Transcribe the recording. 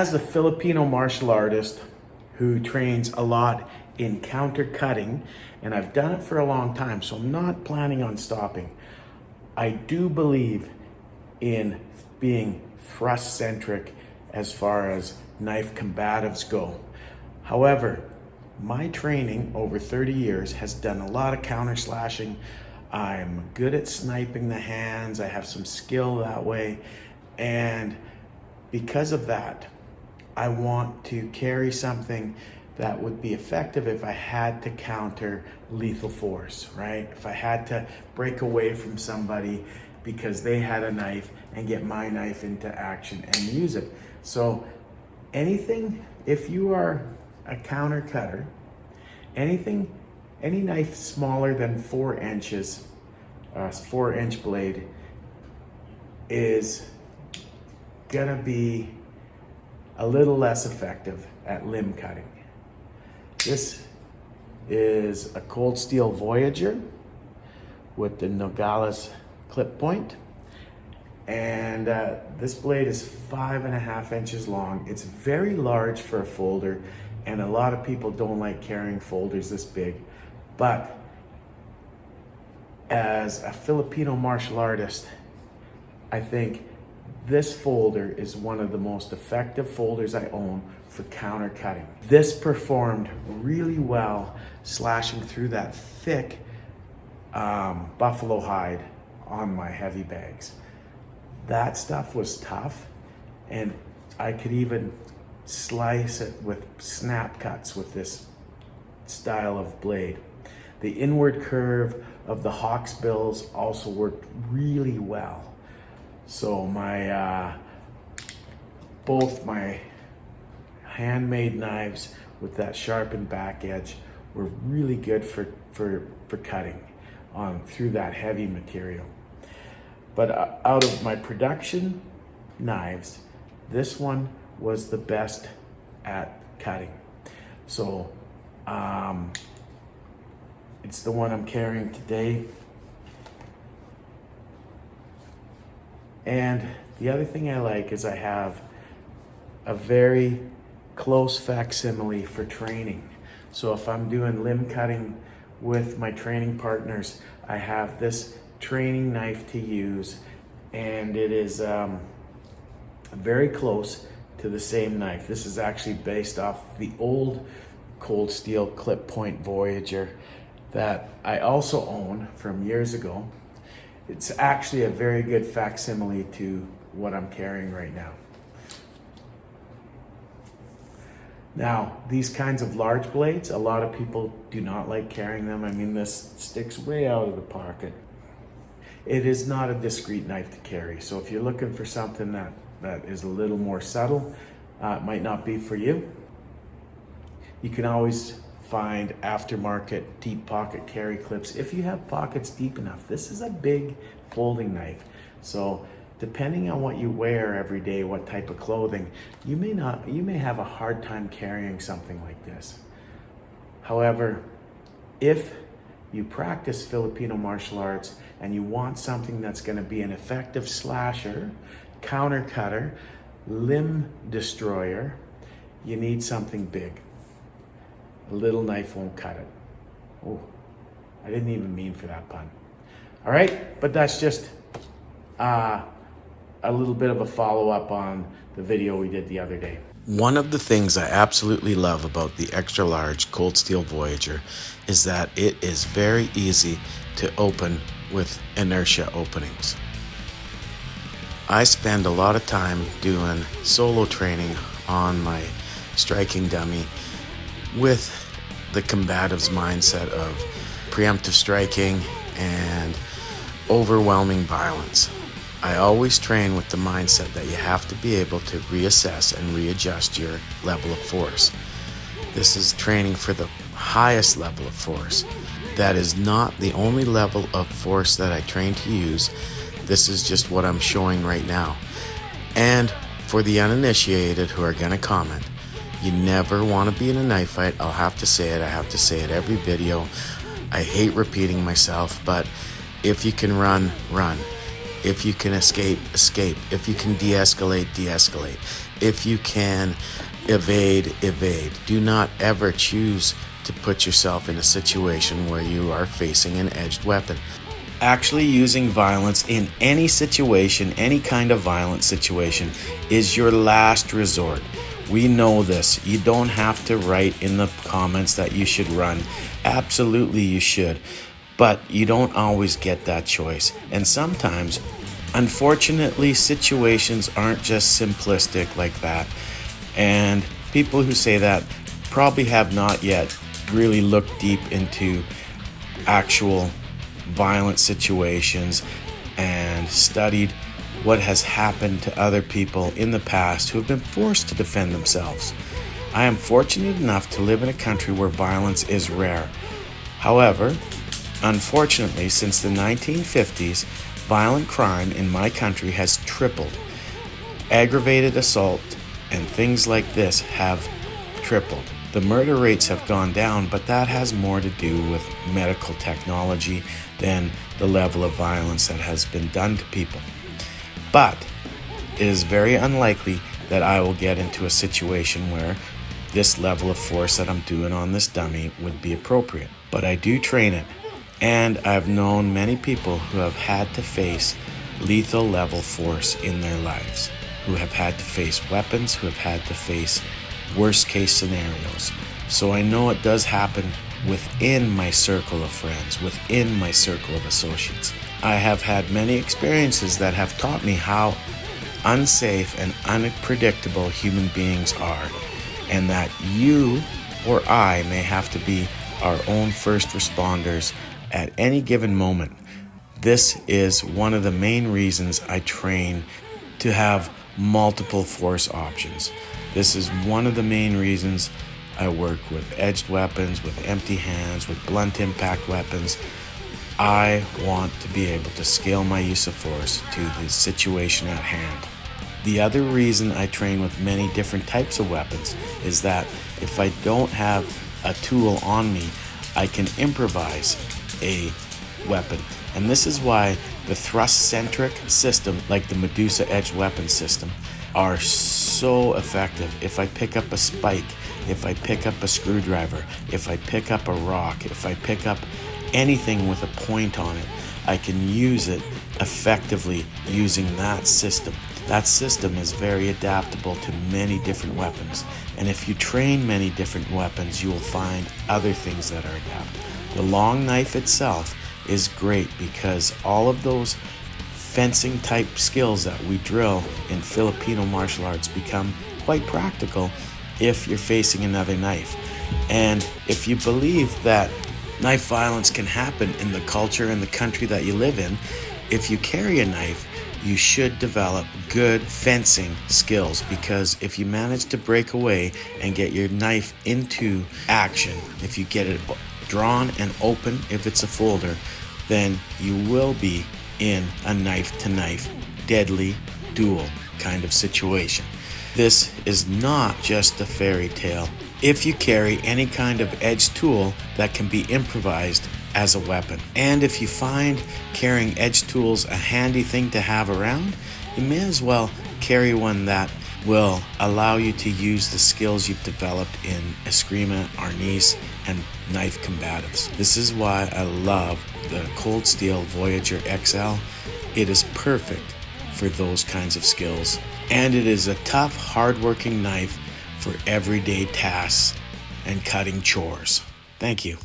As a Filipino martial artist who trains a lot in counter cutting, and I've done it for a long time, so I'm not planning on stopping, I do believe in being thrust centric as far as knife combatives go. However, my training over 30 years has done a lot of counter slashing. I'm good at sniping the hands. I have some skill that way. And because of that, I want to carry something that would be effective if I had to counter lethal force, right? If I had to break away from somebody because they had a knife and get my knife into action and use it. So anything, if you are a counter cutter, any knife smaller than 4 inches, 4-inch blade is gonna be a little less effective at limb cutting. This is a cold steel Voyager with the Nogales clip point. And this blade is 5.5 inches long. It's very large for a folder, and a lot of people don't like carrying folders this big. But as a Filipino martial artist, I think this folder is one of the most effective folders I own for counter cutting. This performed really well slashing through that thick buffalo hide on my heavy bags. That stuff was tough, and I could even slice it with snap cuts with this style of blade. The inward curve of the hawk's bills also worked really well. So my both my handmade knives with that sharpened back edge were really good for cutting on through that heavy material. But out of my production knives, this one was the best at cutting. So it's the one I'm carrying today. And the other thing I like is I have a very close facsimile for training. So if I'm doing limb cutting with my training partners, I have this training knife to use, and it is very close to the same knife. This is actually based off the old cold steel clip point Voyager that I also own from years ago. It's actually a very good facsimile to what I'm carrying right now. Now, these kinds of large blades, a lot of people do not like carrying them. I mean, this sticks way out of the pocket. It is not a discreet knife to carry. So if you're looking for something that is a little more subtle, it might not be for you. You can always find aftermarket deep pocket carry clips if you have pockets deep enough. This is a big folding knife. So depending on what you wear every day, what type of clothing, you may have a hard time carrying something like this. However, if you practice Filipino martial arts and you want something that's going to be an effective slasher, counter cutter, limb destroyer, you need something big. A little knife won't cut it. Oh, I didn't even mean for that pun. All right, but that's just a little bit of a follow-up on the video we did the other day. One of the things I absolutely love about the extra large cold steel Voyager is that it is very easy to open with inertia openings. I spend a lot of time doing solo training on my striking dummy with the Combatives mindset of preemptive striking and overwhelming violence. I always train with the mindset that you have to be able to reassess and readjust your level of force. This is training for the highest level of force. That is not the only level of force that I train to use. This is just what I'm showing right now. And for the uninitiated who are gonna comment, you never want to be in a knife fight. I'll have to say it. I have to say it every video. I hate repeating myself, but if you can run, run. If you can escape, escape. If you can de-escalate, de-escalate. If you can evade, evade. Do not ever choose to put yourself in a situation where you are facing an edged weapon. Actually using violence in any situation, any kind of violent situation, is your last resort. We know this. You don't have to write in the comments that you should run. Absolutely you should. But you don't always get that choice. And sometimes, unfortunately, situations aren't just simplistic like that. And people who say that probably have not yet really looked deep into actual violent situations and studied what has happened to other people in the past who have been forced to defend themselves. I am fortunate enough to live in a country where violence is rare. However, unfortunately, since the 1950s, violent crime in my country has tripled. Aggravated assault and things like this have tripled. The murder rates have gone down, but that has more to do with medical technology than the level of violence that has been done to people. But it is very unlikely that I will get into a situation where this level of force that I'm doing on this dummy would be appropriate. But I do train it, and I've known many people who have had to face lethal level force in their lives, who have had to face weapons, who have had to face worst case scenarios. So I know it does happen within my circle of friends, within my circle of associates. I have had many experiences that have taught me how unsafe and unpredictable human beings are, and that you or I may have to be our own first responders at any given moment. This is one of the main reasons I train to have multiple force options. This is one of the main reasons I work with edged weapons, with empty hands, with blunt impact weapons. I want to be able to scale my use of force to the situation at hand. The other reason I train with many different types of weapons is that if I don't have a tool on me, I can improvise a weapon. And this is why the thrust-centric system, like the Medusa edged weapon system, are so effective. If I pick up a spike, if I pick up a screwdriver, if I pick up a rock, if I pick up anything with a point on it, I can use it effectively using that system. That system is very adaptable to many different weapons. And if you train many different weapons, you will find other things that are adaptable. The long knife itself is great because all of those fencing type skills that we drill in Filipino martial arts become quite practical if you're facing another knife. And if you believe that knife violence can happen in the culture and the country that you live in, if you carry a knife, you should develop good fencing skills, because if you manage to break away and get your knife into action, if you get it drawn and open, if it's a folder, then you will be in a knife-to-knife, deadly duel kind of situation. This is not just a fairy tale. If you carry any kind of edged tool that can be improvised as a weapon, and if you find carrying edged tools a handy thing to have around, you may as well carry one that will allow you to use the skills you've developed in Eskrima, Arnis, and knife combatives. This is why I love the Cold Steel Voyager XL. It is perfect for those kinds of skills. And it is a tough, hard-working knife for everyday tasks and cutting chores. Thank you.